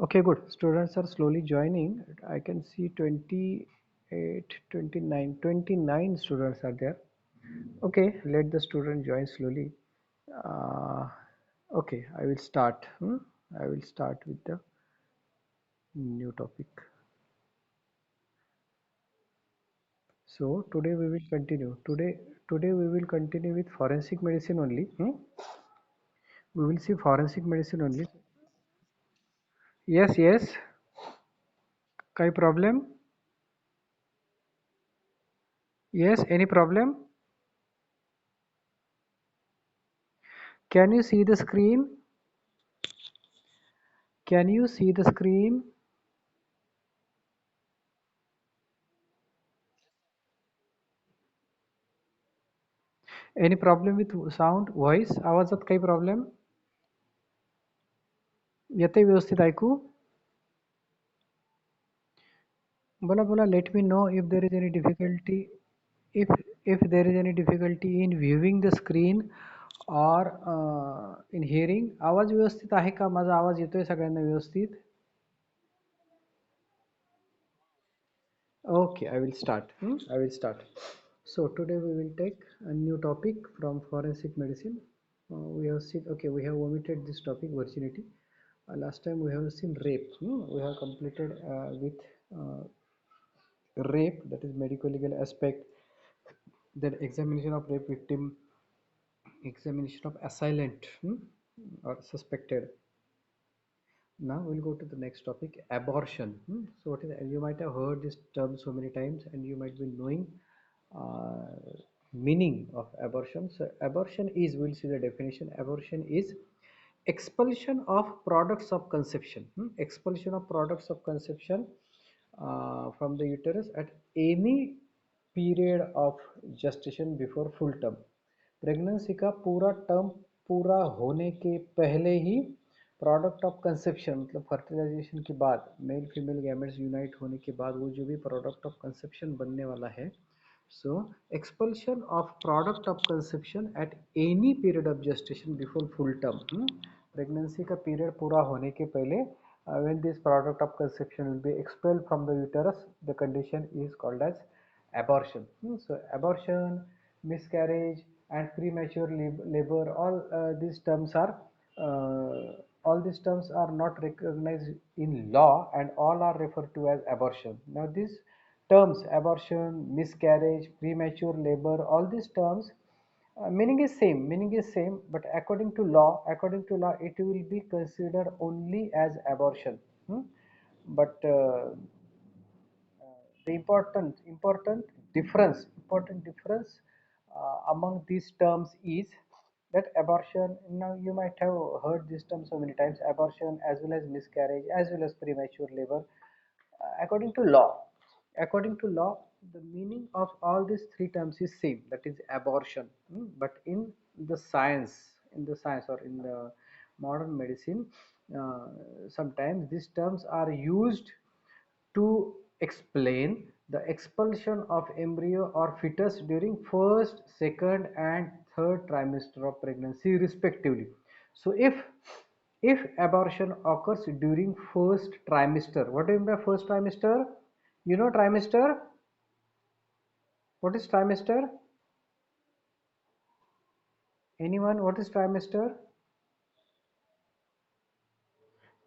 Okay, good. Students are slowly joining. I can see 28, 29, 29 students are there. Okay, let the student join slowly. Uh, okay, I will start. I will start with the new topic. So today we will continue. Today we will continue with forensic medicine only. We will see forensic medicine only. Yes, yes. Kai problem? Yes, any problem? Can you see the screen? Can you see the screen? Any problem with sound, voice? आवाजात काही problem येते व्यवस्थित ऐकू? बोला बोला. Let me know if there is any difficulty. If there is any difficulty in viewing the screen or in hearing. आवाज व्यवस्थित आहे का? माझा आवाज येतोय सगळ्यांना व्यवस्थित? Okay, I will start. I will start. So today we will take a new topic from forensic medicine. We have seen, okay, we have omitted this topic, virginity. Last time we have seen rape. We have completed with uh, rape, that is medical legal aspect, then examination of rape victim, examination of assailant or suspected. Now we'll go to the next topic, abortion. So what is, you might have heard this term so many times and you might be knowing uh, meaning of abortion. So abortion is, we'll see the definition, abortion is expulsion of products of conception. Expulsion of products of conception from the uterus at any period of gestation before full term. Pregnancy का पूरा term पूरा होने के पहले ही product of conception मतलब fertilisation के बाद male female gametes unite होने के बाद वो जो भी प्रोडक्ट ऑफ कंसेप्शन बनने वाला है so expulsion of product of conception at any period of gestation before full term pregnancy का पीरियड पूरा होने के पहले when this product of conception will be expelled from the uterus, the condition is called as abortion. So abortion, miscarriage and premature labor, all these terms are not recognized in law and all are referred to as abortion. Now these terms, abortion, miscarriage, premature labor, all these terms meaning is same, but according to law it will be considered only as abortion. But the important difference among these terms is that abortion, now you might have heard this term so many times, abortion as well as miscarriage as well as premature labor, according to law, the meaning of all these three terms is same, that is abortion. But in the science, or in the modern medicine, uh, sometimes these terms are used to explain the expulsion of embryo or fetus during first, second and third trimester of pregnancy respectively. So if abortion occurs during first trimester, what do you mean by first trimester? You know trimester? What is trimester? Anyone? What is trimester?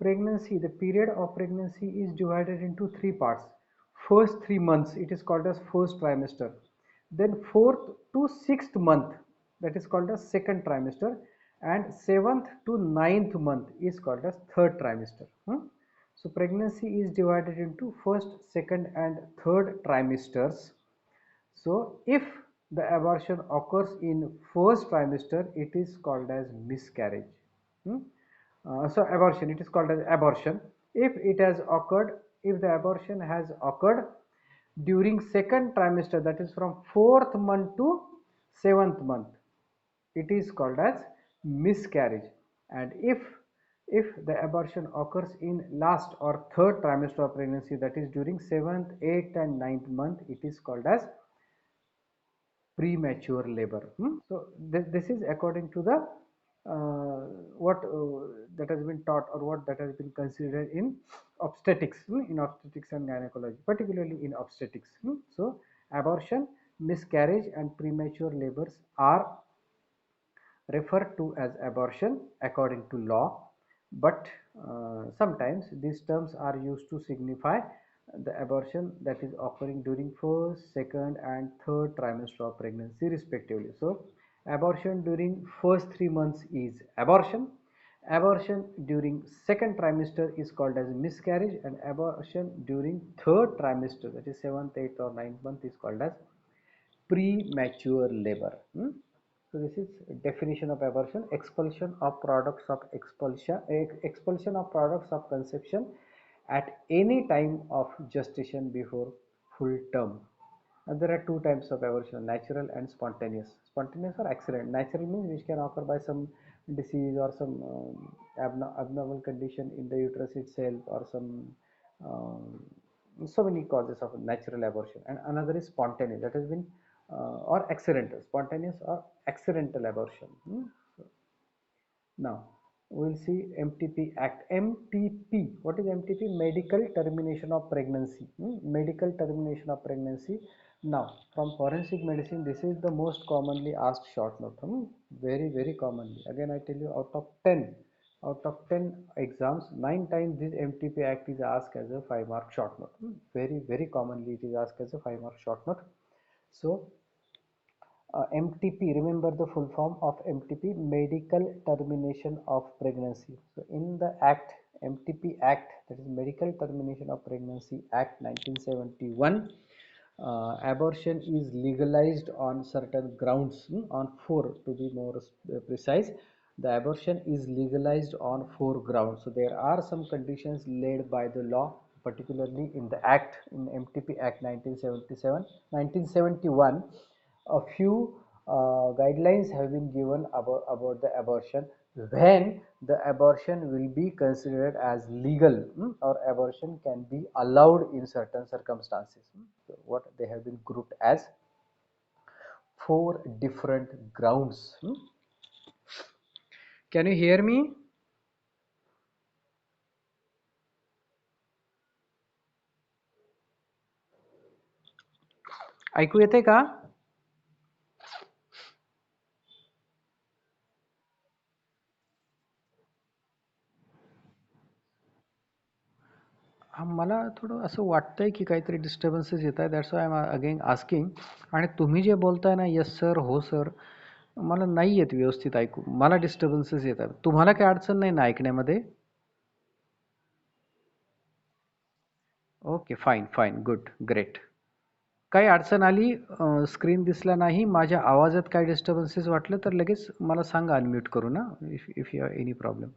Pregnancy, the period of pregnancy is divided into three parts. First 3 months, it is called as first trimester. Then fourth to sixth month, that is called as second trimester. And seventh to ninth month is called as third trimester. So pregnancy is divided into first, second and third trimesters. So if the abortion occurs in first trimester, it is called as miscarriage. So abortion, it is called as abortion. If the abortion has occurred during second trimester, that is from fourth month to seventh month, it is called as miscarriage. And if the abortion occurs in last or third trimester of pregnancy, that is during seventh, eighth and ninth month, it is called as premature labor. So this is according to the what that has been taught or what that has been considered in obstetrics, in obstetrics and gynecology, particularly in obstetrics. So abortion, miscarriage and premature labors are referred to as abortion according to law, but sometimes these terms are used to signify the abortion that is occurring during first, second and third trimester of pregnancy respectively. So abortion during first 3 months is abortion. Abortion during second trimester is called as miscarriage, and abortion during third trimester, that is 7th, 8th or 9th month, is called as premature labor. So this is definition of abortion: expulsion of products of expulsion of products of conception at any time of gestation before full term. And there are two types of abortion: natural and spontaneous. Spontaneous or accident. Natural means which can occur by some disease or some abnormal condition in the uterus itself, or some so many causes of natural abortion. And another is spontaneous, that has been or accidental, spontaneous or accidental abortion. So now we'll see MTP Act. MTP, what is MTP? Medical termination of pregnancy. Medical termination of pregnancy. Now from forensic medicine, this is the most commonly asked short note. Very commonly. Again I tell you, out of 10 exams, 9 times this MTP Act is asked as a 5-mark short note. Very commonly it is asked as a 5-mark short note. So MTP, remember the full form of MTP: medical termination of pregnancy. So in the Act, MTP Act, that is Medical Termination of Pregnancy Act 1971, abortion is legalized on certain grounds, on 4 to be more precise. The abortion is legalized on 4 grounds. So there are some conditions laid by the law, particularly in the Act, in MTP Act 1971. A few guidelines have been given about the abortion, when the abortion will be considered as legal, or abortion can be allowed in certain circumstances. So what they have been grouped as 4 different grounds. Can you hear me? ऐकू येते का? मला थोडं असं वाटतंय की काहीतरी disturbances येत आहे. That's why I am again asking. आणि तुम्ही जे बोलताय ना, येस सर, हो सर, मला नाही येत व्यवस्थित ऐकू. मला डिस्टर्बन्सेस येत आहेत. तुम्हाला काही अडचण नाही ना ऐकण्यामध्ये? Okay, fine, good, great. काही अडचण आली, स्क्रीन दिसला नाही, माझ्या आवाजात काय डिस्टर्बन्सेस वाटलं तर लगेच मला सांगा अनम्यूट करू ना, if you have any problem.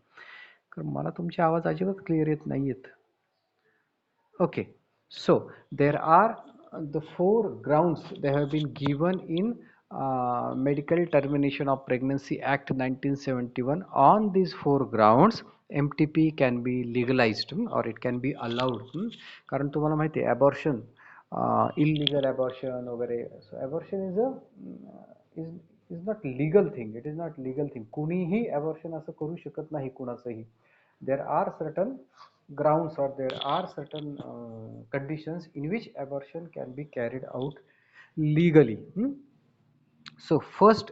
कारण मला तुमचे आवाज अजिबात क्लिअर येत नाही आहेत. Okay, so there are the 4 grounds they have been given in Medical Termination of Pregnancy Act 1971. On these 4 grounds, MTP can be legalized, or it can be allowed. कारण तुम्हाला माहिती आहे abortion, illegal abortion वगैरे. So abortion is not legal thing. It is not legal thing. कुणीही abortion असं करू शकत नाही कुणाचंही. There are certain grounds, or there are certain conditions in which abortion can be carried out legally. So first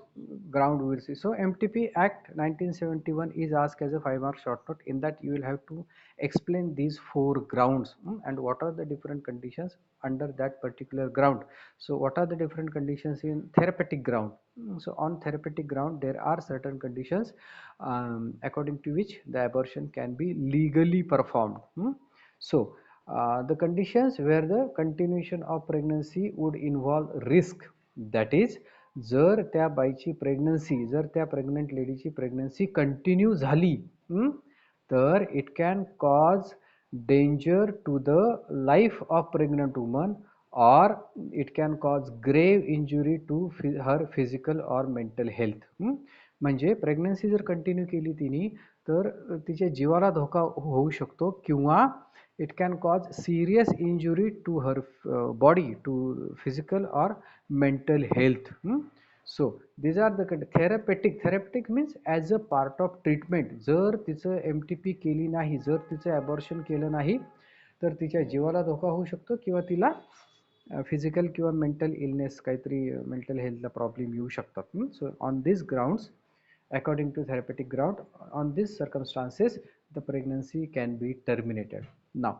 ground we will see. So MTP Act 1971 is asked as a 5-mark short note. In that you will have to explain these 4 grounds, and what are the different conditions under that particular ground. So what are the different conditions in therapeutic ground? So on therapeutic ground there are certain conditions according to which the abortion can be legally performed. So the conditions where the continuation of pregnancy would involve risk, that is, जर त्या बाईची pregnancy, जर त्या pregnant लेडीची pregnancy continue झाली, तर it can cause danger to the life of pregnant woman, or it can cause grave injury to her physical or mental health. म्हणजे pregnancy जर continue केली तिने तर तिच्या जीवाला धोका होऊ शकतो, किंवा it can cause serious injury to her body, to physical or mental health. So these are the therapeutic means as a part of treatment. जर तिचं MTP केली नाही, जर तिचं abortion केलं नाही तर तिच्या जीवाला धोका होऊ शकतो किंवा तिला फिजिकल किंवा मेंटल इलनेस काहीतरी मेंटल हेल्थला प्रॉब्लेम येऊ शकतात. So on this grounds according to therapeutic ground, on these circumstances the pregnancy can be terminated. Now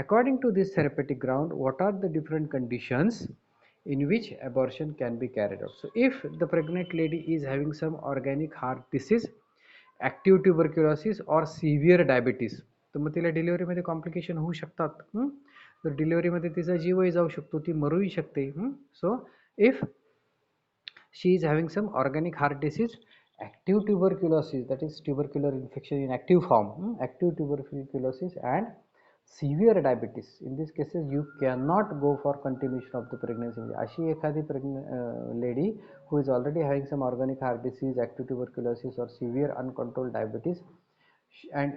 according to this therapeutic ground, what are the different conditions in which abortion can be carried out? So if the pregnant lady is having some organic heart disease, active tuberculosis or severe diabetes, तर मग तिला डिलिव्हरीमध्ये complication होऊ शकतात. तर डिलिव्हरीमध्ये तिचा जीवही जाऊ शकतो, ती मरूही शकते. So if she is having some organic heart disease, active tuberculosis, that is tubercular infection in active form, active tuberculosis and severe diabetes, in these cases you cannot go for continuation of the pregnancy. अशी एखादी lady who is already having some organic heart disease, active tuberculosis or severe uncontrolled diabetes, and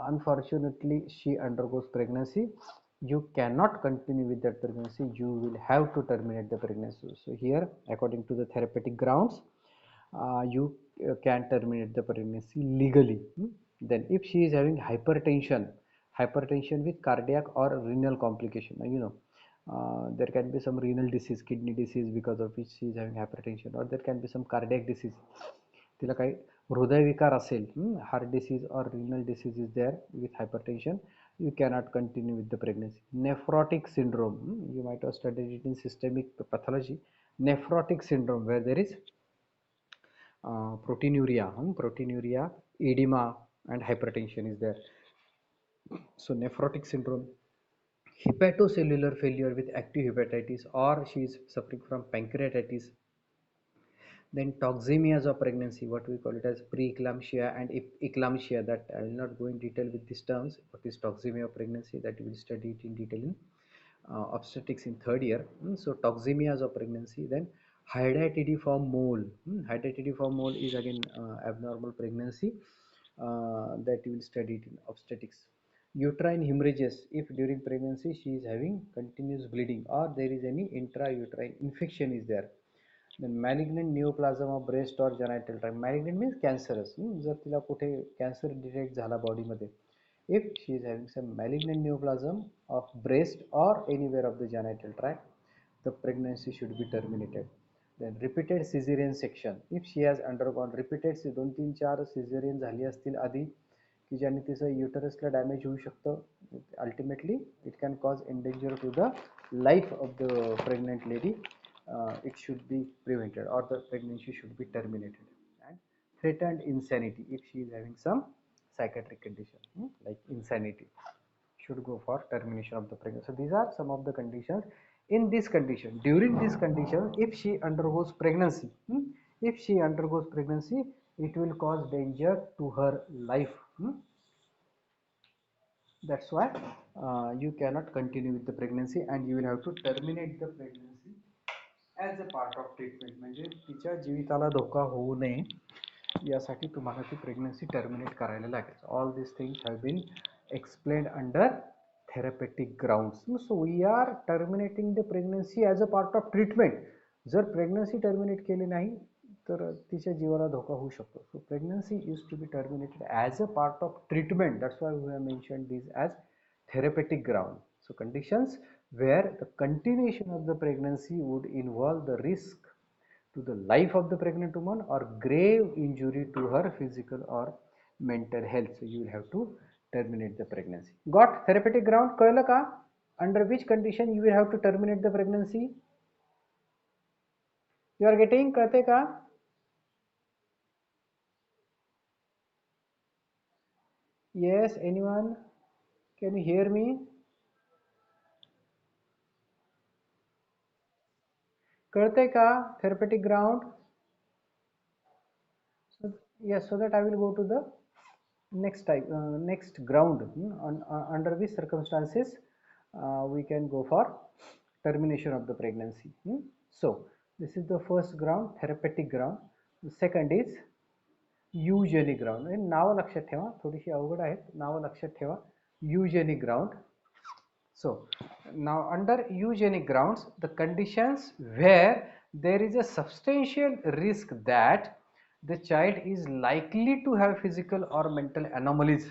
unfortunately she undergoes pregnancy, you cannot continue with that pregnancy, you will have to terminate the pregnancy. So here according to the therapeutic grounds, you can terminate the pregnancy legally. Then if she is having hypertension with cardiac or renal complication, there can be some renal disease, kidney disease, because of which she is having hypertension, or there can be some cardiac disease, तिला काही हृदयविकार असेल, heart disease or renal disease is there with hypertension, you cannot continue with the pregnancy. Nephrotic syndrome, you might have studied it in systemic pathology. Nephrotic syndrome, where there is proteinuria, edema and hypertension is there. So nephrotic syndrome, hepatocellular failure with active hepatitis, or she is suffering from pancreatitis. Then toxemias of pregnancy, what we call it as preeclampsia and eclampsia, that I will not go in detail with these terms. What is toxemia of pregnancy, that we will study it in detail in obstetrics in third year. So toxemias of pregnancy. Then hydatidiform mole. Hydatidiform mole is again abnormal pregnancy, that you will study it in obstetrics. Uterine hemorrhages, if during pregnancy she is having continuous bleeding or there is any intrauterine infection is there. Then malignant neoplasm of breast or genital tract. Malignant means cancerous. जर तिला कुठे cancer detect झाला बॉडीमध्ये, if she is having some malignant neoplasm of breast or anywhere of the genital tract, the pregnancy should be terminated. Then repeated cesarean section, if she has undergone repeated 2-3-4 cesarean झाली असतील आधी, की ज्याने तिचं युटरसला damage होऊ शकतं, ultimately it can cause endanger to the life of the pregnant lady, it should be prevented or the pregnancy should be terminated. And threatened insanity, if she is having some psychiatric condition like insanity, should go for termination of the pregnancy. So these are some of the conditions. In this condition, during this condition, if she undergoes pregnancy, it will cause danger to her life. That's why you cannot continue with the pregnancy and you will have to terminate the pregnancy as a part of treatment. म्हणजे तिच्या जीविताला धोका होऊ नये यासाठी तुम्हाला ती pregnancy terminate करायला लागेल. All these things have been explained under therapeutic grounds. So we are terminating the pregnancy as a part of treatment. जर प्रेग्नन्सी टर्मिनेट केली नाही तर तिच्या जीवाला धोका होऊ शकतो. So pregnancy is to be terminated as a part of treatment. That's why we have mentioned these as therapeutic ground. So conditions where the continuation of the pregnancy would involve the risk to the life of the pregnant woman or grave injury to her physical or mental health. So you will have to terminate the pregnancy. Got therapeutic ground? कळलं का? Under which condition you will have to terminate the pregnancy? You are getting? कळते का? Yes, anyone? Can you hear me? कळते का? Therapeutic ground? So, yes, so that I will go to the next type, next ground, under which circumstances we can go for termination of the pregnancy. So this is the first ground, therapeutic ground. The second is eugenic ground. नाव लक्षात ठेवा, थोडीशी अवघड आहेत, नाव लक्षात ठेवा. Eugenic ground. So now under eugenic grounds, the conditions where there is a substantial risk that the child is likely to have physical or mental anomalies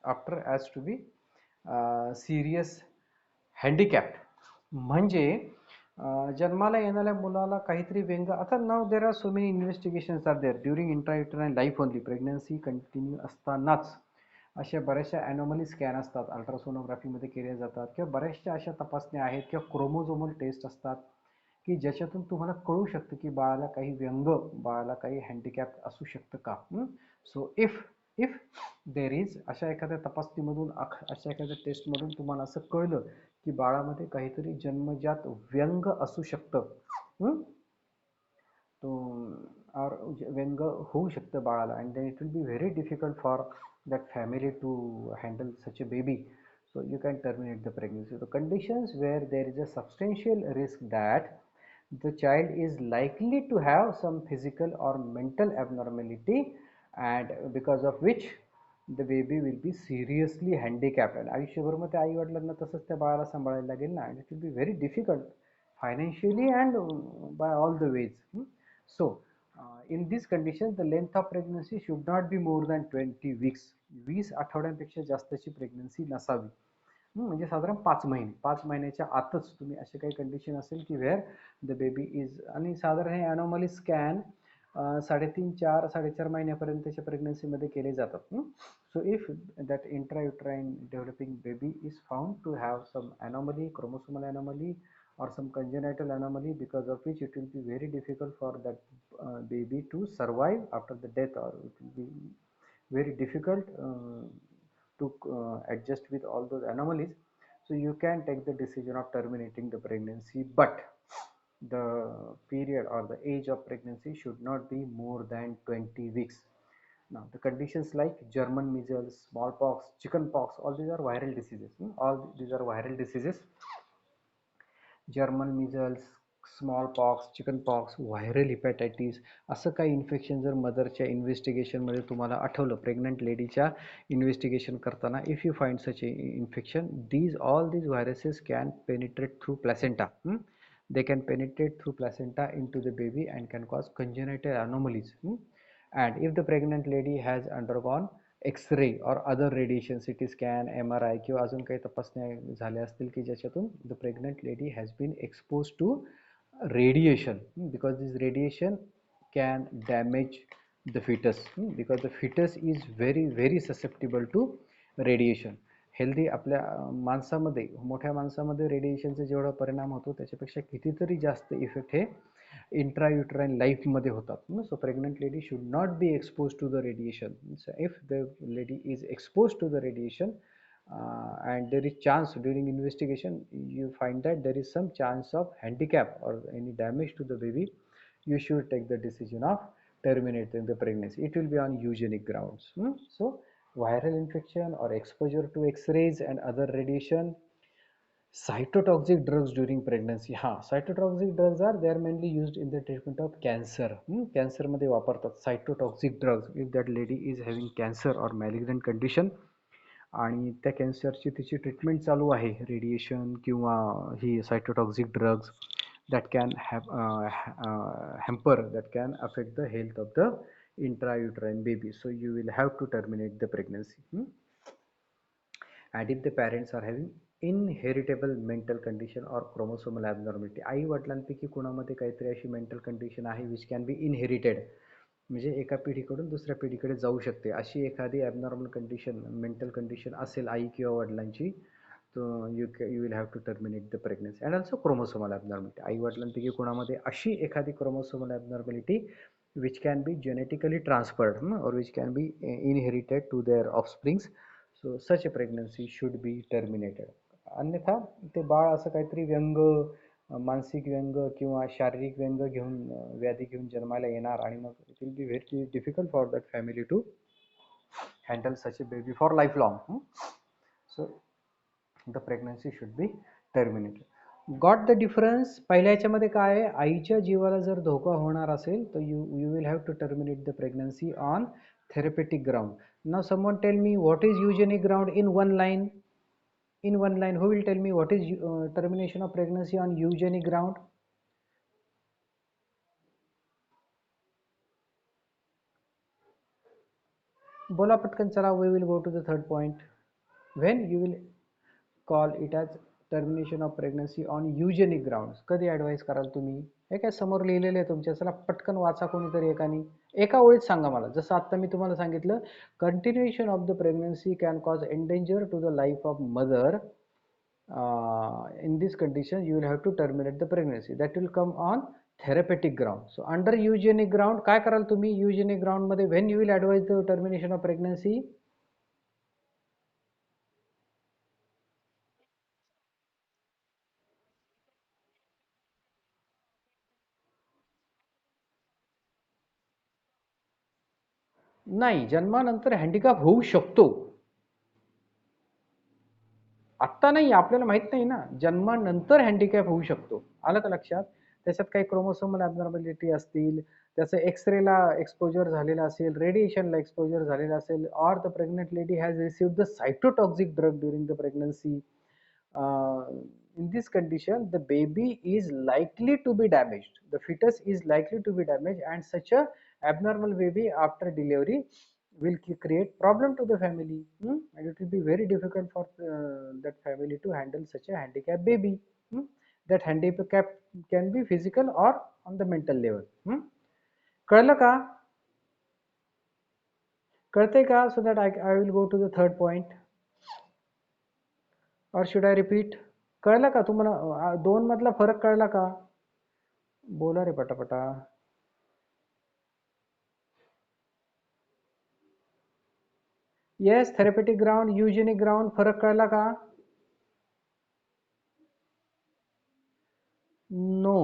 after as to be serious handicapped. म्हणजे जन्माला येणाऱ्या मुलाला काहीतरी व्यंग, आता नाव there are so many investigations are there during intrauterine life only, pregnancy continue असतानाच अशा बऱ्याचशा ॲनॉमली स्कॅन असतात, अल्ट्रासोनोग्राफीमध्ये केल्या जातात, किंवा बऱ्याचशा अशा तपासण्या आहेत किंवा क्रोमोझोमल टेस्ट असतात की ज्याच्यातून तुम्हाला कळू शकतं की बाळाला काही व्यंग, बाळाला काही हँडिकॅप असू शकतं का. So if if there is अशा एखाद्या तपासणीमधून अशा एखाद्या टेस्टमधून तुम्हाला असं कळलं की बाळामध्ये काहीतरी जन्मजात व्यंग असू शकतं, तो और व्यंग होऊ शकतं बाळाला, and then it will be very difficult for that family to handle such a baby, so you can terminate the pregnancy. The conditions where there is a substantial risk that the child is likely to have some physical or mental abnormality, and because of which the baby will be seriously handicapped, and आयुष्यभर मग त्या आई वडिलांना तसंच त्या बाळाला सांभाळायला लागेल ना, and it will be very difficult financially and by all the ways. So in these conditions the length of pregnancy should not be more than 20 weeks. 20 आठवड्यांपेक्षा जास्तची pregnancy नसावी. म्हणजे साधारण 5 महिने, 5 महिन्याच्या आतच तुम्ही असे काही कंडिशन असेल की वेअर द बेबी इज, आणि साधारण हे ॲनॉमली स्कॅन 3.5-4 महिन्यापर्यंतच्या प्रेग्नन्सीमध्ये केले जातात. So if that intrauterine developing baby is found to have some anomaly, chromosomal anomaly or some congenital anomaly, because of which it will be very difficult for that baby to survive after the death, or it will be very difficult to adjust with all those anomalies. So you can take the decision of terminating the pregnancy, but the period or the age of pregnancy should not be more than 20 weeks. Now the conditions like German measles, smallpox, chickenpox, all these are viral diseases. All these are viral diseases. German measles, small pox, chicken pox, viral hepatitis, असं काही infection जर मदरच्या इन्व्हेस्टिगेशनमध्ये तुम्हाला आठवलं, pregnant लेडीच्या investigation करताना, if you find such infection, all these viruses can penetrate through placenta. They can penetrate through placenta into the baby and can cause congenital anomalies. And if the pregnant lady has undergone X-ray और other radiation, CT scan, MRI किंवा अजून काही तपासण्या झाल्या असतील की ज्याच्यातून the pregnant lady has been expose to radiation, because this radiation can damage the foetus, because the foetus is very very susceptible to radiation. Healthy आपल्या माणसामध्ये, मोठ्या माणसामध्ये रेडिएशनचा जेवढा परिणाम होतो त्याच्यापेक्षा कितीतरी जास्त इफेक्ट हे intrauterine life मध्ये होतात. So pregnant lady should not be exposed to the radiation. So if the lady is exposed to the radiation and there is chance during investigation, you find that there is some chance of handicap or any damage to the baby, you should take the decision of terminating the pregnancy. It will be on eugenic grounds. So viral infection or exposure to x-rays and other radiation, cytotoxic drugs during pregnancy. Cytotoxic drugs are, they are mainly used in the treatment of cancer. Cancer मध्ये वापरतात cytotoxic drugs if that lady is having cancer or malignant condition आणि त्या कॅन्सरची तिची treatment चालू आहे, radiation किंवा ही cytotoxic drugs that can have hamper, that can affect the health of the intrauterine baby. So you will have to terminate the pregnancy. And if the parents are having inheritable mental condition और chromosomal abnormality, आई वडिलांपैकी कोणामध्ये काहीतरी अशी mental condition आहे विच can be inherited, म्हणजे एका पिढीकडून दुसऱ्या पिढीकडे जाऊ शकते, अशी एखादी ॲबनॉर्मल कंडिशन, मेंटल कंडिशन असेल आई किंवा वडिलांची, तो you will have to terminate the pregnancy. And also chromosomal abnormality, आई वडिलांपैकी कोणामध्ये अशी एखादी chromosomal abnormality which can be genetically transferred और which can be inherited to their offsprings. So such a pregnancy should be terminated. अन्यथा ते बाळ असं काहीतरी व्यंग, मानसिक व्यंग किंवा शारीरिक व्यंग घेऊन, व्याधी घेऊन जन्माला येणार आणि मग it will be very difficult for that family to handle such a baby for life long. So the pregnancy should be terminated. Got the difference? पहिल्या याच्यामध्ये काय आहे, आईच्या जीवाला जर धोका होणार असेल तर you will have to terminate the pregnancy on therapeutic ground. Now someone tell me what is eugenic ground in one line. In one line, who will tell me what is termination of pregnancy on eugenic ground? बोला पटकन चला. We will go to the third point. When you will call it as termination of pregnancy on eugenic grounds. कधी advice कराल तुम्ही? हे काय समोर लिहिलेलं आहे तुमच्या. चला पटकन वाचा कोणीतरी एकानी. एका ओळीत सांगा मला. जसं आत्ता मी तुम्हाला सांगितलं, continuation of the pregnancy can cause endanger to the life of mother. In this condition you will have to terminate the pregnancy. That will come on therapeutic ground. So under eugenic ground काय कराल तुम्ही? eugenic ground मध्ये when you will advise the termination of pregnancy? नाही, जन्मानंतर handicap होऊ शकतो. आत्ता नाही, आपल्याला माहित नाही ना. जन्मानंतर हँडिकॅप होऊ शकतो. आलं का लक्षात? त्याच्यात काही क्रोमोसोमल ॲबनॉर्मॅलिटी असतील, त्याचं एक्सरेला एक्सपोजर झालेलं असेल, रेडिएशनला एक्सपोजर झालेलं असेल, or the pregnant lady has received the cytotoxic drug during the pregnancy. In this condition, the baby is likely to be damaged. The fetus is likely to be damaged, and such a abnormal baby after delivery will create problem to the family, and it will be very difficult for that family to handle such a handicapped baby. That handicap can be physical or on the mental level. कळलं का? कळते का? So that I will go to the third point, or should I repeat? कळलं का तुम्हाला? दोन मधला फरक कळला का? बोला रे पटापटा. Yes, therapeutic ground, eugenic ground, फरक कळला का? No.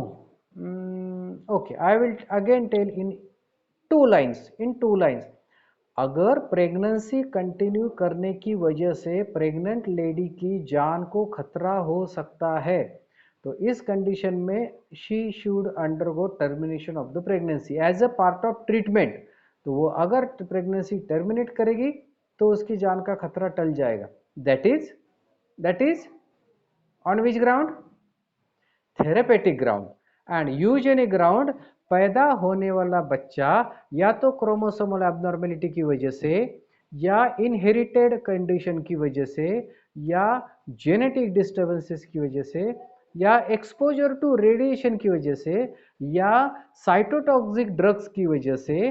Okay, I will again tell in two lines. अगर प्रेगनेंसी कंटिन्यू करने की वजह से प्रेग्नेंट लेडी की जान को खतरा हो सकता है, तो इस कंडीशन में she should undergo termination of the pregnancy as a part of treatment. तो वो अगर प्रेगनेंसी टर्मिनेट करेगी तो उसकी जान का खतरा टल जाएगा. That is on which ground? Therapeutic ground. And eugenic ground, पैदा होने वाला बच्चा या तो क्रोमोसोमल एबनॉर्मेलिटी की वजह से, या इनहेरिटेड कंडीशन की वजह से, या जेनेटिक डिस्टर्बेंसेस की वजह से, या एक्सपोजर टू रेडिएशन की वजह से, या साइटोटॉक्सिक ड्रग्स की वजह से,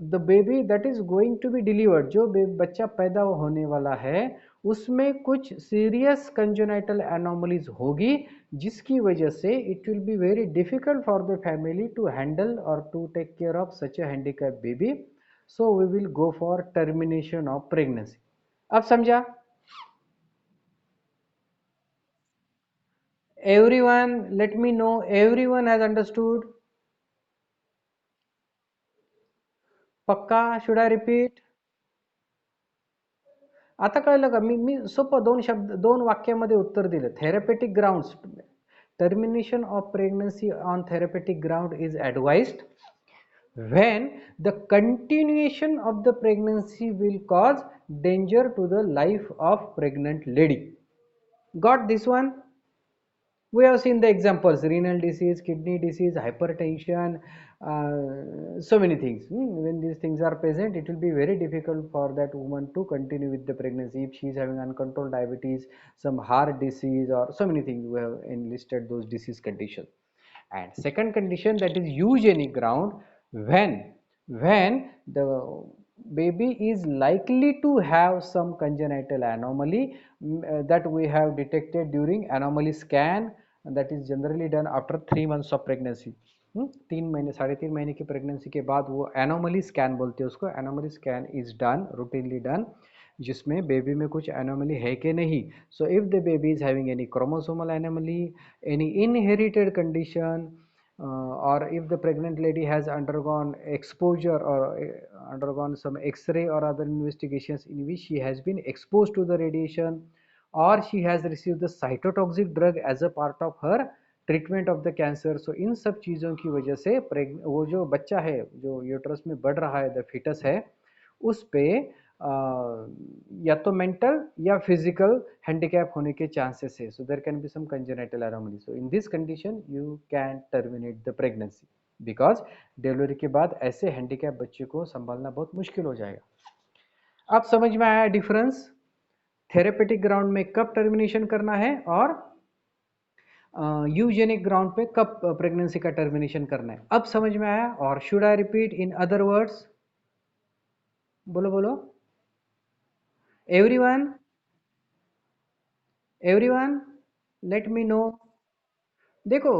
the baby that is going to be delivered, जो बच्चा पैदा होने वाला है, उसमें कुछ सीरियस कंजेनाइटल एनोमलीज होगी, जिसकी वजह से it will be very difficult for the family to handle और to take care of such a handicap baby. So we will go for termination of pregnancy. अब समझा? Everyone, let me know, everyone has understood? पक्का? Should I repeat? आता कळलं का? मी मी सोपं दोन वाक्यामध्ये उत्तर दिलं. थेरपेटिक grounds, termination of pregnancy on therapeutic ground is advised when the continuation of the pregnancy will cause danger to the life of pregnant lady. Got this one? We have seen the examples: renal disease, kidney disease, hypertension, so many things. When these things are present, it will be very difficult for that woman to continue with the pregnancy. If she is having uncontrolled diabetes, some heart disease, or so many things, we have enlisted those disease conditions. And second condition, that is eugenic ground, when the baby is likely to have some congenital anomaly that we have detected during anomaly scan, that is generally done after 3 months of pregnancy. 3 महीने, 3.5 महीने की pregnancy के बाद वो anomaly scan बोलते हैं उसको. Anomaly scan is done, routinely done, जिसमें बेबी में कुछ एनोमली है कि नहीं. सो if the baby is having any chromosomal anomaly, any inherited condition, or if the pregnant lady has undergone exposure or undergone some x-ray or other investigations in which she has been exposed to the radiation, or she has received the cytotoxic drug as a part of her treatment of the cancer. So इन सब चीज़ों की वजह से वो जो बच्चा है जो यूट्रस में बढ़ रहा है, द फिटस है, उस पे या तो मेंटल या फिजिकल हैंडीकैप होने के चांसेस है. So there can be some congenital anomaly. So in this condition you can terminate the pregnancy. Because delivery के बाद ऐसे हैंडीकैप बच्चे को संभालना बहुत मुश्किल हो जाएगा। अब समझ में आया डिफरेंस, थेरेपेटिक ग्राउंड में कब टर्मिनेशन करना है और यूजेनिक ग्राउंड पे कब प्रेगनेंसी का टर्मिनेशन करना है। अब समझ में आया? और should I repeat in other words? बोलो बोलो, everyone, everyone, let me know. देखो,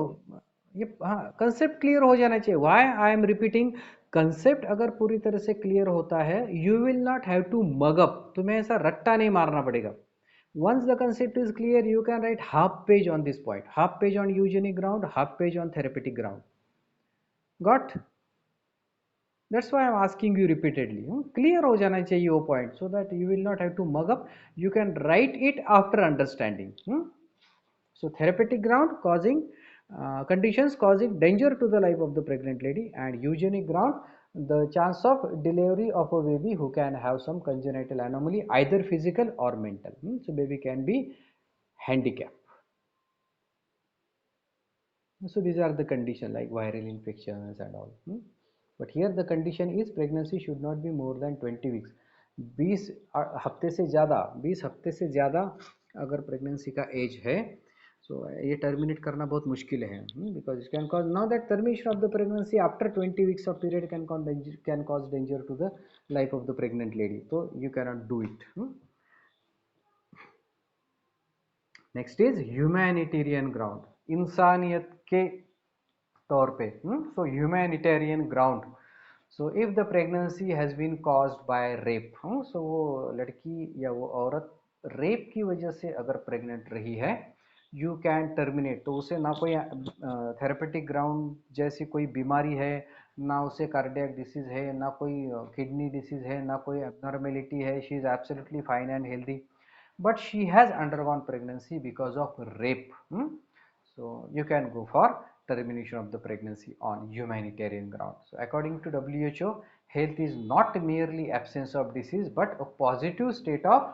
ये हाँ, कंसेप्ट क्लियर हो जाना चाहिए। Why I am repeating? Concept अगर पूरी तरह से क्लियर होता है, you will not have to mug up, तुम्हें ऐसा रट्टा नहीं मारना पड़ेगा। once the concept is clear, you can write half page on this point, half page on eugenic ground, half page on therapeutic ground. Got? That's why I'm asking you repeatedly. Clear हो जाना चाहिए वो point, so that you will not have to mug up. You can write it after understanding. So therapeutic ground causing conditions causing danger to the life of the pregnant lady, and eugenic ground the chance of delivery of a baby who can have some congenital anomaly, either physical or mental. So baby can be handicapped. So these are the condition like viral infections and all. But here the condition is pregnancy should not be more than 20 weeks. 20 हफ्ते से ज़्यादा, 20 हफ्ते से ज़्यादा अगर pregnancy का as है, so ये टर्मिनेट करना बहुत मुश्किल है, because it can cause, now that termination of the pregnancy after 20 weeks of period can cause danger to the life of the pregnant lady, so you cannot do it. Next is humanitarian ground, इंसानियत के तौर पे। So humanitarian ground, so if the pregnancy has been caused by rape, so वो लड़की या वो औरत rape की वजह से अगर प्रेग्नेंट रही है, यू कैन टर्मिनेट। तो उसे ना कोई थेरेपेटिक ग्राउंड जैसी कोई बीमारी है, ना उसे कार्डियक डिसीज है, ना कोई किडनी डिसीज है, ना कोई एबनॉर्मेलिटी है, she is absolutely fine and healthy, but she has undergone pregnancy because of rape. So you can go for termination of the pregnancy on humanitarian ground. So according to WHO, health is not merely absence of disease but a positive state of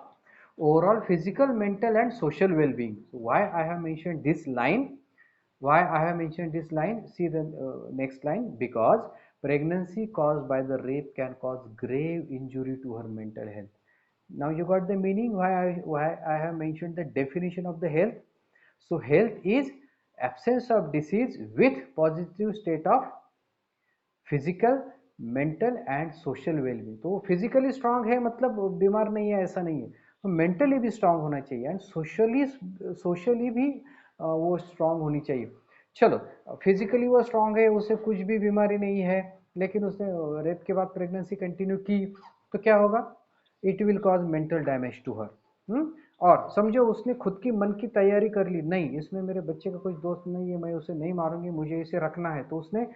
overall physical, mental and social well-being. So why I have mentioned this line? Why I have mentioned this line? See the next line. Because pregnancy caused by the rape can cause grave injury to her mental health. Now you got the meaning why I have mentioned the definition of the health. So health is absence of disease with positive state of physical, mental and social wellbeing. तो वो physically strong है मतलब बीमार नहीं है ऐसा नहीं है, तो मेंटली भी स्ट्रांग होना चाहिए एंड सोशली भी वो स्ट्रांग होनी चाहिए। चलो, फिजिकली वो स्ट्रांग है, उसे कुछ भी बीमारी नहीं है, लेकिन उसने रेप के बाद प्रेगनेंसी कंटिन्यू की, तो क्या होगा? It will cause mental damage to her. और समझो उसने खुद की मन की तैयारी कर ली, नहीं इसमें मेरे बच्चे का कोई दोस्त नहीं है, मैं उसे नहीं मारूंगी, मुझे इसे रखना है, तो उसने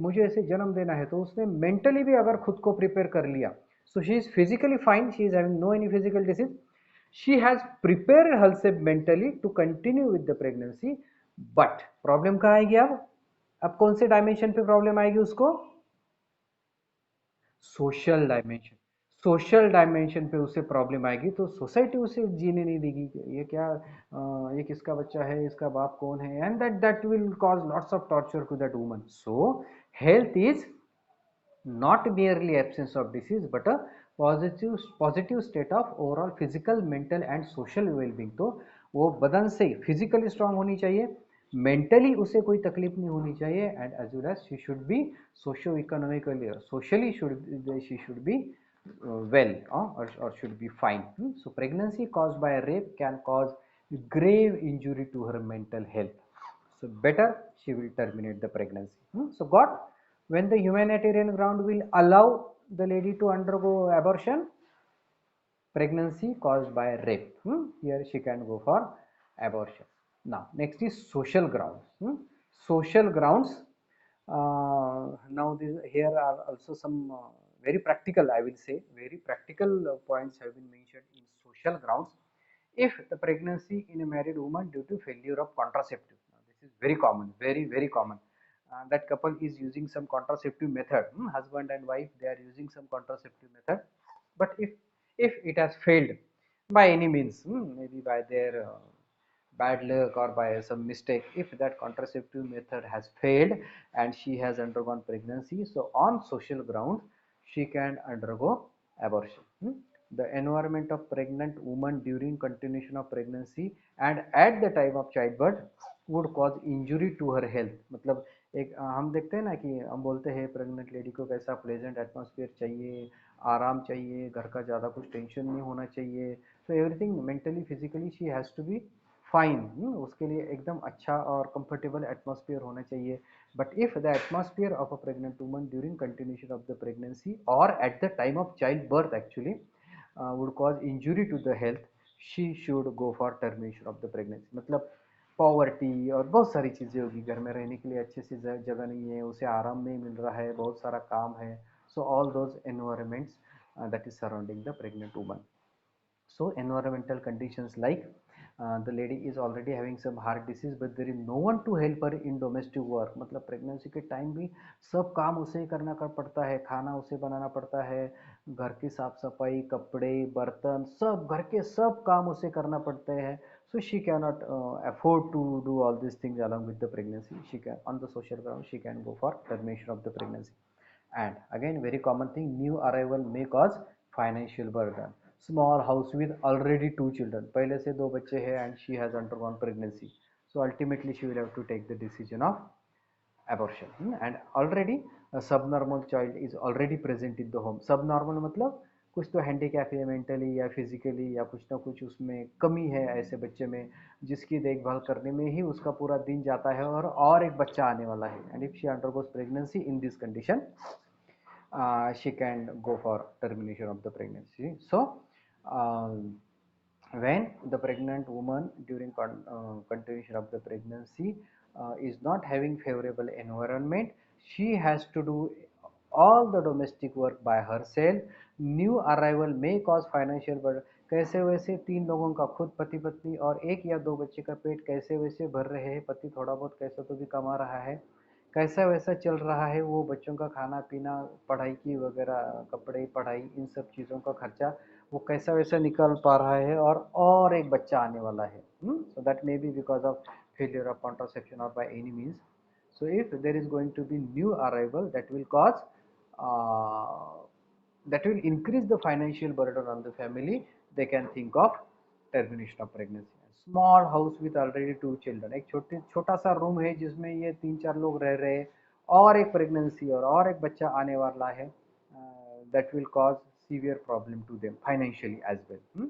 मुझे इसे जन्म देना है, तो उसने मेंटली भी अगर खुद को प्रिपेयर कर लिया, so she is physically fine, she is having no any physical disease, she has prepared herself mentally to continue with the pregnancy. But problem कहाँ आएगी? अब कौन से डायमेंशन पे प्रॉब्लम आएगी उसको? Social dimension. सोशल डायमेंशन पे उसे प्रॉब्लम आएगी, तो सोसाइटी उसे जीने नहीं देगी। ये क्या, ये किसका बच्चा है, इसका बाप कौन है, and that will cause lots of torture to that woman. So health is not merely absence of disease but a positive state of overall physical, mental and social well-being। तो वो बदन से फिजिकली स्ट्रांग होनी चाहिए, mentally उसे कोई तकलीफ नहीं होनी चाहिए, and as well as she should be socio economically, socially she should be well, or should be fine. So pregnancy caused by a rape can cause grave injury to her mental health, so better she will terminate the pregnancy. So got, when the humanitarian ground will allow the lady to undergo abortion, pregnancy caused by rape, here she can go for abortion. Now next is social grounds. Social grounds, now here are also some very practical, I will say very practical points have been mentioned in social grounds. If the pregnancy in a married woman due to failure of contraceptive, now this is very common, very common, that couple is using some contraceptive method, husband and wife, they are using some contraceptive method, but if it has failed by any means, maybe by their bad luck or by some mistake, if that contraceptive method has failed and she has undergone pregnancy, so on social ground she can undergo abortion. The environment of pregnant woman during continuation of pregnancy and at the time of childbirth would cause injury to her health. मतलब एक हम देखते हैं ना कि हम बोलते हैं प्रेग्नेंट लेडी को कैसा प्लेजेंट एटमॉस्फेयर चाहिए, आराम चाहिए, घर का ज़्यादा कुछ टेंशन नहीं होना चाहिए, तो everything mentally physically she has to be fine, उसके लिए एकदम अच्छा और कंफर्टेबल एटमॉस्फेयर होना चाहिए. But if the atmosphere of a pregnant woman during continuation of the pregnancy और at the time of child birth actually would cause injury to the health, she should go for termination of the pregnancy. मतलब poverty और बहुत सारी चीज़ें होगी, घर में रहने के लिए अच्छे से जगह नहीं है, उसे आराम नहीं मिल रहा है, बहुत सारा काम है, so all those environments that is surrounding the pregnant woman. So environmental conditions like the lady is already having some heart disease but there is no one to help her in domestic work. मतलब pregnancy के time भी सब काम उसे ही करना कर पड़ता है, खाना उसे बनाना पड़ता है, घर की साफ सफाई, कपड़े, बर्तन, सब घर के सब काम उसे करना पड़ते हैं. So she cannot afford to do all these things along with the pregnancy. She can, on the social ground, she can go for termination of the pregnancy. And again, very common thing, new arrival may cause financial burden. Small house with already two children, पहले से दो बच्चे हैं and she has undergone pregnancy, so ultimately she will have to take the decision of abortion. And already a subnormal child is already present in the home. Subnormal मतलब कुछ तो handicap है mentally या फिजिकली या कुछ ना कुछ उसमें कमी है ऐसे बच्चे में जिसकी देखभाल करने में ही उसका पूरा दिन जाता है और एक बच्चा आने वाला है. And if she undergoes pregnancy in this condition, she can go for termination of the pregnancy. So when the pregnant woman during continuation of the pregnancy is not having favorable environment, she has to do all the domestic work by herself. New arrival may cause financial burden. कैसे वैसे तीन लोगों का खुद पति पत्नी और एक या दो बच्चे का पेट कैसे वैसे भर रहे हैं, पति थोड़ा बहुत कैसा तो भी कमा रहा है, कैसा वैसा चल रहा है, वो बच्चों का खाना पीना, पढ़ाई की वगैरह, कपड़े, पढ़ाई, इन सब चीज़ों का खर्चा वो कैसा वैसा निकल पा रहा है और एक बच्चा आने वाला है. So that may be because of failure of contraception और by any means. So if there is going to be new arrival, that will cause that will increase the financial burden on the family. They can think of termination of pregnancy. Small house with already two children, एक छोटा सा room है जिसमें ये तीन चार लोग रह रहे हैं और एक प्रेगनेंसी और एक बच्चा आने वाला है, that will cause severe problem to them financially as well.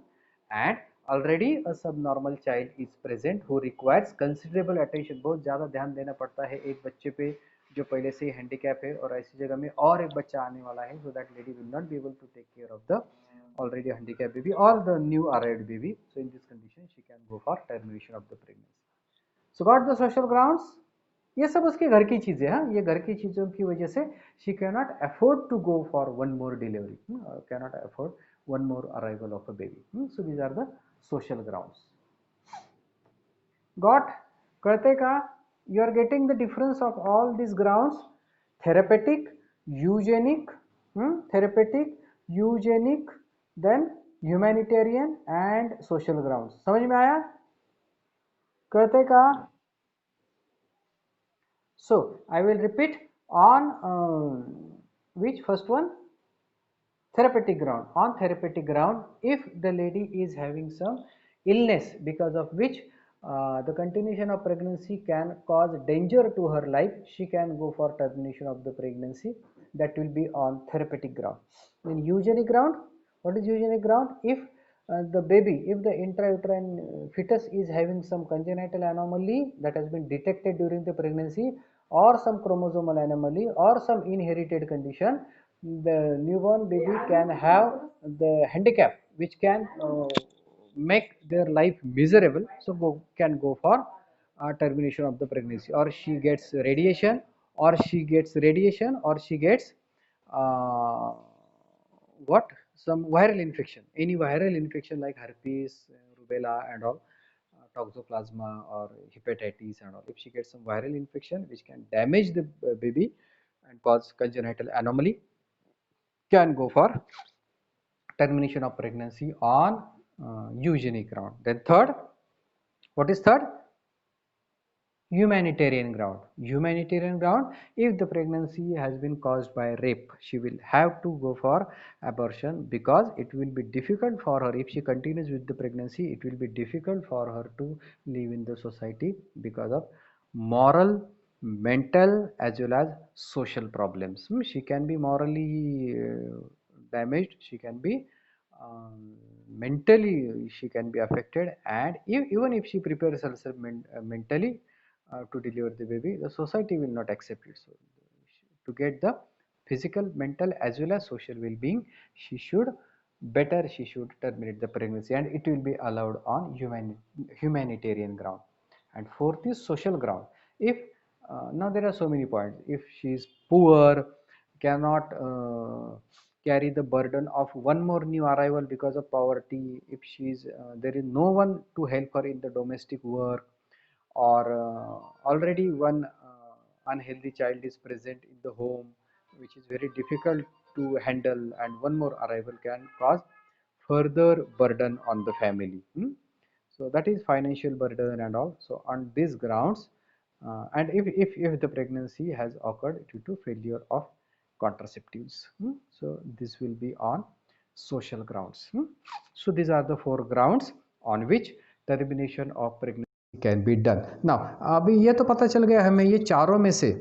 And already a subnormal child is present who requires considerable attention. बहुत ज़्यादा ध्यान देना पड़ता है एक बच्चे पे जो पहले से ही हैंडीकैप है और ऐसी जगह में और एक बच्चा आने वाला है, so that lady will not be able to take care of the already handicapped baby or the new arrived baby. So in this condition she can go for termination of the pregnancy. So got the social grounds. ये सब उसके घर की चीजें हैं, ये घर की चीजों की वजह से she cannot afford to go for one more delivery, cannot afford one more arrival of a baby. So these are the social grounds. Got? करते का? You are getting the difference of all these grounds: therapeutic, eugenic, therapeutic, eugenic, then humanitarian and social grounds. समझ में आया? करते का? So I will repeat on which first one? Therapeutic ground. On therapeutic ground, if the lady is having some illness because of which the continuation of pregnancy can cause danger to her life, she can go for termination of the pregnancy. That will be on therapeutic ground. In eugenic ground, what is eugenic ground? If the baby, if the intrauterine fetus is having some congenital anomaly that has been detected during the pregnancy, or some chromosomal anomaly or some inherited condition, the newborn baby can have the handicap which can make their life miserable, so can go for termination of the pregnancy, or she gets radiation, or she gets uh, what, some viral infection, any viral infection like herpes, rubella and all, toxoplasma or hepatitis and all. If she gets some viral infection which can damage the baby and cause congenital anomaly, can go for termination of pregnancy on eugenic ground. Then third, What is third? Humanitarian ground. Humanitarian ground, if the pregnancy has been caused by rape, she will have to go for abortion, because it will be difficult for her. If she continues with the pregnancy, it will be difficult for her to live in the society because of moral, mental, as well as social problems. She can be morally damaged, she can be mentally, she can be affected, and even if she prepares herself mentally to deliver the baby, the society will not accept it. So to get the physical, mental, as well as social well-being, she should terminate the pregnancy, and it will be allowed on humanitarian ground. And fourth is social ground. If now there are so many points. If she is poor, cannot carry the burden of one more new arrival because of poverty, if she is there is no one to help her in the domestic work, or already one unhealthy child is present in the home, which is very difficult to handle, and one more arrival can cause further burden on the family. So that is financial burden and all. So on these grounds, and if the pregnancy has occurred due to failure of contraceptives, so this will be on social grounds. So these are the four grounds on which termination of pregnancy can be done. Now अभी ये तो पता चल गया हमें ये चारों में से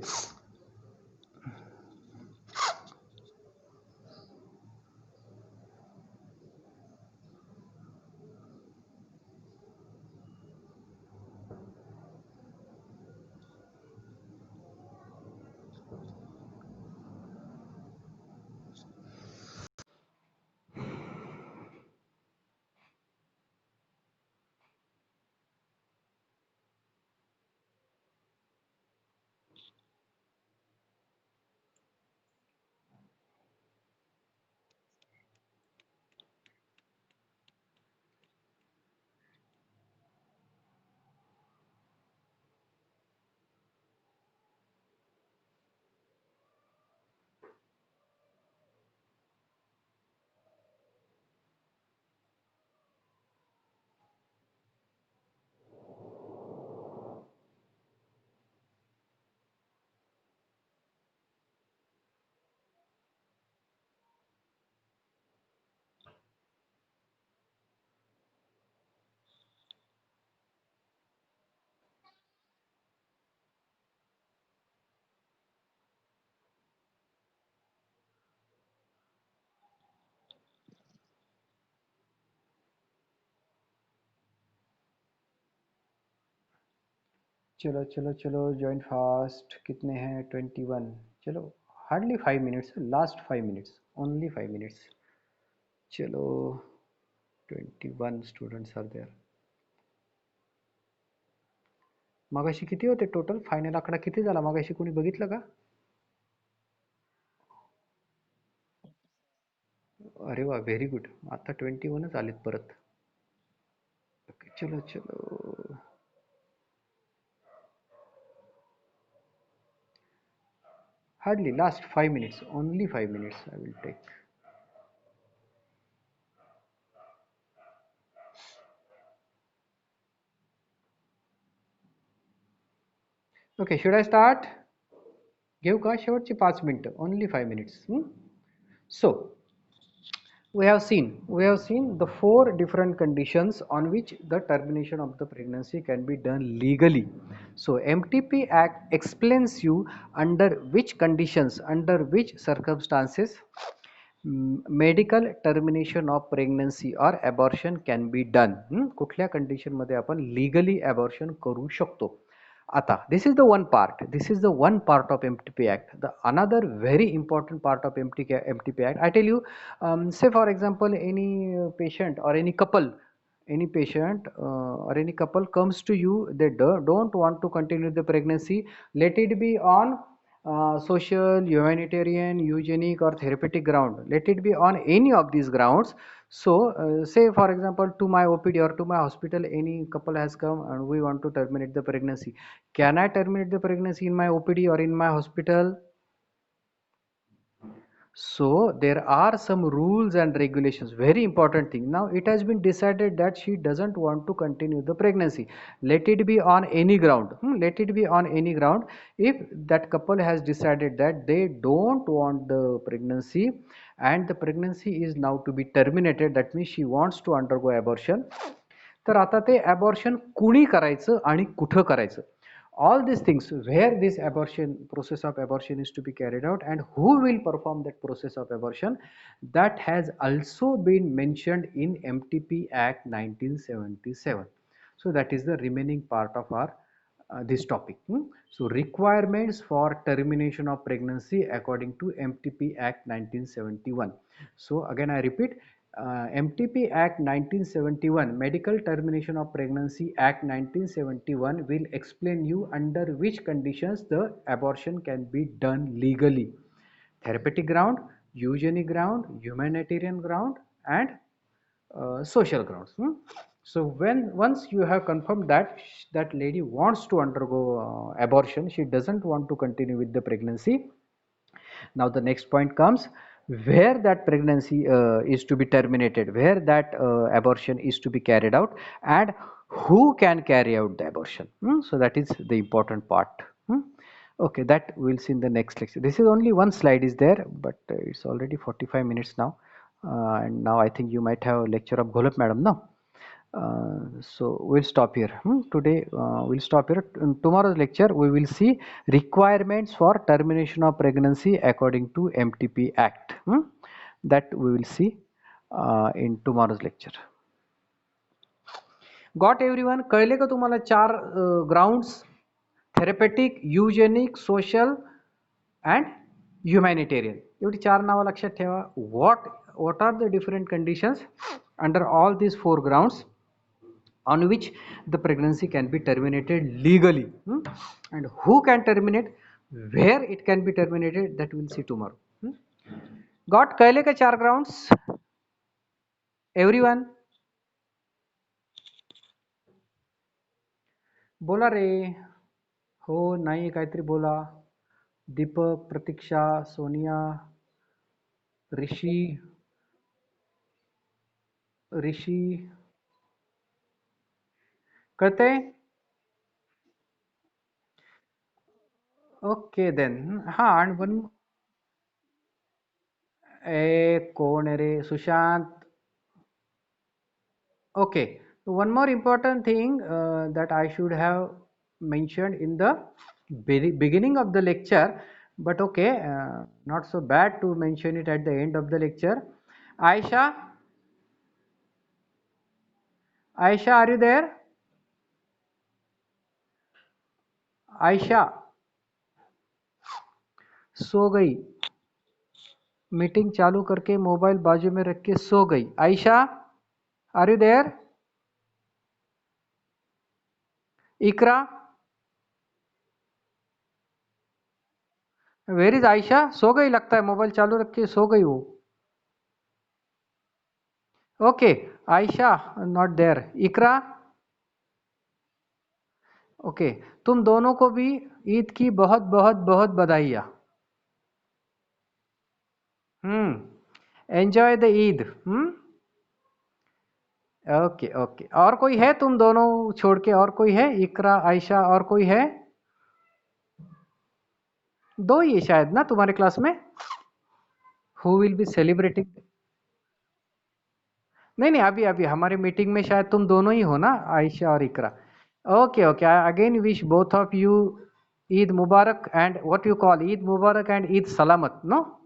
चलो चलो चलो ज्वाइन फास्ट कितने हैं 21 चलो hardly 5 minutes last 5 minutes only 5 minutes चलो 21 स्टुडंट्स आर देअर मगाशी किती होते टोटल फायनल आकडा किती झाला मगाशी कोणी बघितलं का अरे वा व्हेरी गुड आता 21च आलेत परत ओके चलो चलो hardly last 5 minutes only 5 minutes I will take okay should I start घेऊ का शेवटची 5 मिनिटं only 5 minutes so we have seen the four different conditions on which the termination of the pregnancy can be done legally. So MTP Act explains you under which conditions, under which circumstances medical termination of pregnancy or abortion can be done. कुठल्या condition मध्ये आपण legally abortion करू शकतो. Ata, this is the one part. This is the one part of MTP Act. The another very important part of MTP Act. I tell you, say for example, any patient or any couple, any patient or any couple comes to you, they don't want to continue the pregnancy. Let it be on social, humanitarian, eugenic, or therapeutic ground. Let it be on any of these grounds. So, say for example, to my OPD or to my hospital, any couple has come and we want to terminate the pregnancy. Can I terminate the pregnancy in my OPD or in my hospital? So there are some rules and regulations, very important thing. Now it has been decided that she doesn't want to continue the pregnancy. Let it be on any ground. Let it be on any ground. If that couple has decided that they don't want the pregnancy and the pregnancy is now to be terminated, that means she wants to undergo abortion. तर आता ते abortion कुणी करायचं आणि कुठं करायचं, all these things, where this abortion process of abortion is to be carried out and who will perform that process of abortion, that has also been mentioned in MTP Act 1977. So that is the remaining part of our this topic. So requirements for termination of pregnancy according to MTP Act 1971. So again I repeat, MTP Act 1971, Medical Termination of Pregnancy Act 1971 will explain you under which conditions the abortion can be done legally. Therapeutic ground, eugenic ground, humanitarian ground and social grounds. So when once you have confirmed that that lady wants to undergo abortion, she doesn't want to continue with the pregnancy. Now the next point comes, where that pregnancy is to be terminated, where that abortion is to be carried out, and who can carry out the abortion. So that is the important part. Okay, that we'll see in the next lecture. This is only one slide is there, but it's already 45 minutes now. And now I think you might have a lecture of Golap madam, no? So we'll stop here. Today we'll stop here. In tomorrow's lecture we will see requirements for termination of pregnancy according to MTP Act. That we will see in tomorrow's lecture. Got everyone? कळले का तुम्हाला चार grounds? Therapeutic, eugenic, social and humanitarian. एवढी चार नावं लक्षात ठेवा. What are the different conditions under all these four grounds on which the pregnancy can be terminated legally, and who can terminate, where it can be terminated, that we'll see tomorrow. Got कळले का चार grounds? Everyone? बोला रे. हो नाही काहीतरी बोला. दीपक, प्रतीक्षा, सोनिया, ऋषी, कळते? Okay then. हा आणि पण कोण आहे रे? Sushant. Okay, so one more important thing that I should have mentioned in the beginning of the lecture, but okay, not so bad to mention it at the end of the lecture. Aisha, Aisha, are you there? Aisha, सो गई. Meeting चालू करके mobile बाजू में रख के सो गई. Ayesha, are you there? Iqra, where is Ayesha? सो गई लगता है, मोबाइल चालू रख के सो गई वो. Okay, Ayesha not there. Iqra, okay. तुम दोनों को भी ईद की बहुत बहुत बहुत बधाइयाँ. Enjoy the Eid. Okay okay. और कोई है तुम दोनों छोड़ के? और कोई है? इकरा, आयशा, और कोई है? दो ही है शायद ना तुम्हारे क्लास में. Who will be celebrating? नहीं नहीं, अभी अभी हमारे मीटिंग में शायद तुम दोनों ही हो ना, आयशा और Iqra. Okay okay. I again wish both of you Eid Mubarak and what you call Eid Mubarak and Eid Salamat, no?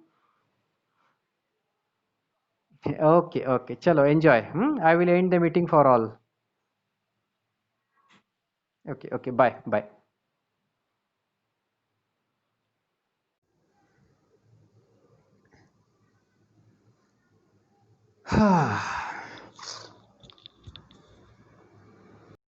Okay, okay. Chalo, enjoy. I will end the meeting for all. Okay, okay. Bye, bye.